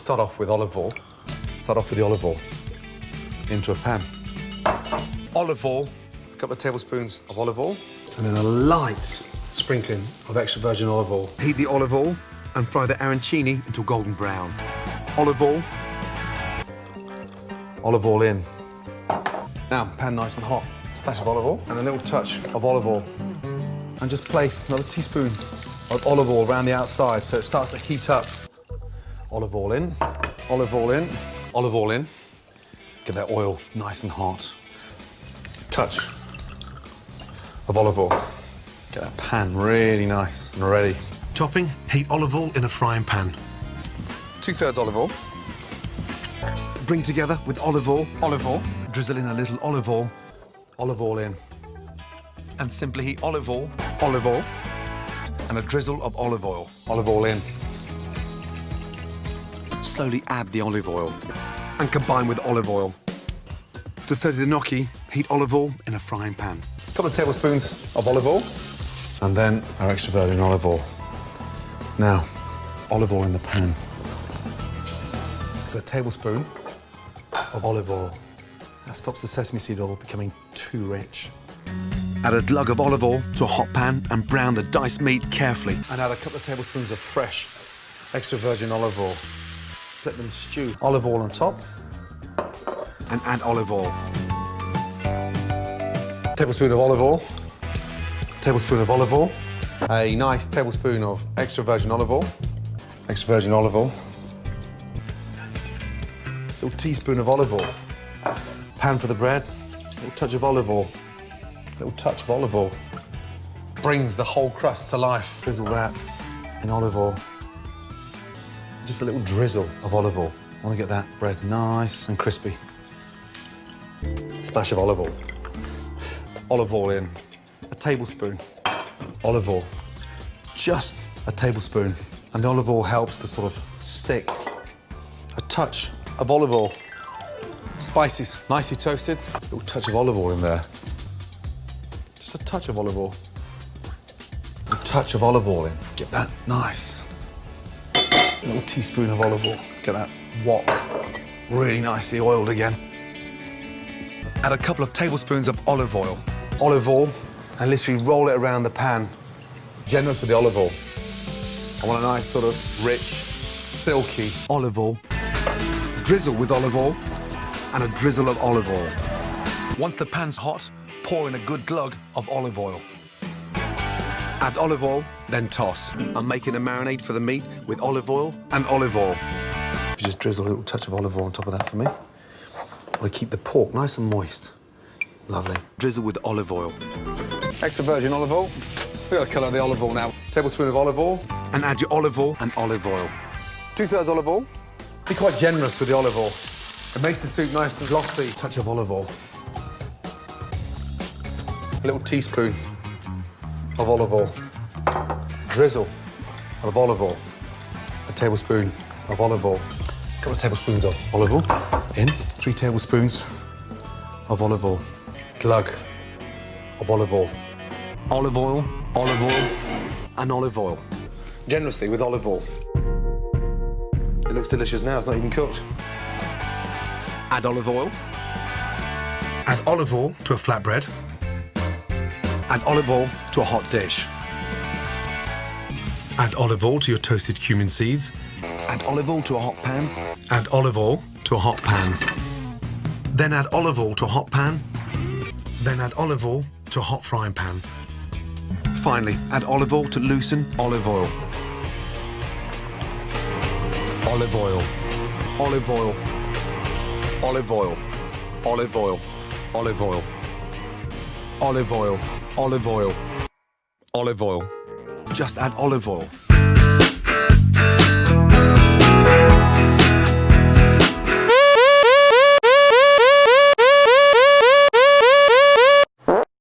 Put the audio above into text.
start off with olive oil. Start off with the olive oil into a pan. Olive oil, a couple of tablespoons of olive oil, and then a light sprinkling of extra virgin olive oil. Heat the olive oil and fry the arancini until golden brown. Olive oil in. Now, pan nice and hot. Splash of olive oil and a little touch of olive oil. And just place another teaspoon of olive oil around the outside so it starts to heat up. Olive oil in, olive oil in, olive oil in. Get that oil nice and hot. Touch of olive oil. Get that pan really nice and ready. Topping, heat olive oil in a frying pan. 2/3 olive oil. Bring together with olive oil. Drizzle in a little olive oil in. And simply heat olive oil, and a drizzle of olive oil in. Slowly add the olive oil and combine with olive oil. To study the gnocchi, heat olive oil in a frying pan. A couple of tablespoons of olive oil, and then our extra virgin olive oil. Now, olive oil in the pan. A tablespoon of olive oil. That stops the sesame seed oil becoming too rich. Add a glug of olive oil to a hot pan and brown the diced meat carefully. And add a couple of tablespoons of fresh extra virgin olive oil. Let them stew. Olive oil on top. And add olive oil. Tablespoon of olive oil. Tablespoon of olive oil. A nice tablespoon of extra virgin olive oil. Extra virgin olive oil. Little teaspoon of olive oil. Pan for the bread. Little touch of olive oil. Little touch of olive oil. Brings the whole crust to life. Drizzle that in olive oil. Just a little drizzle of olive oil. I want to get that bread nice and crispy. Splash of olive oil. Olive oil in. A tablespoon. Olive oil. Just a tablespoon. And the olive oil helps to sort of stick. A touch of olive oil. Spices, nicely toasted. A little touch of olive oil in there. Just a touch of olive oil. A touch of olive oil in. Get that nice. A little teaspoon of olive oil. Get that wok really nicely oiled again. Add a couple of tablespoons of olive oil. Olive oil, and literally roll it around the pan. Generous with the olive oil. I want a nice sort of rich, silky olive oil. Drizzle with olive oil and a drizzle of olive oil. Once the pan's hot, pour in a good glug of olive oil. Add olive oil, then toss. I'm making a marinade for the meat with olive oil and olive oil. You just drizzle a little touch of olive oil on top of that for me. I want to keep the pork nice and moist. Lovely. Drizzle with olive oil. Extra virgin olive oil. We've got to colour the olive oil now. Tablespoon of olive oil. And add your olive oil and olive oil. 2/3 olive oil. Be quite generous with the olive oil. It makes the soup nice and glossy. Touch of olive oil. A little teaspoon of olive oil. Drizzle of olive oil. A tablespoon of olive oil. A couple of tablespoons of olive oil in. 3 tablespoons of olive oil. Glug of olive oil. Olive oil, and olive oil. Generously with olive oil. It looks delicious now, it's not even cooked. Add olive oil. Add olive oil to a flatbread. Add olive oil to a hot dish. Add olive oil to your toasted cumin seeds. Add olive oil to a hot pan. Add olive oil to a hot pan. Then add olive oil to a hot pan. Then add olive oil to a hot frying pan. Finally, add olive oil to loosen olive oil. Olive oil, olive oil, olive oil, olive oil, olive oil, olive oil, olive oil, olive oil. Just add olive oil.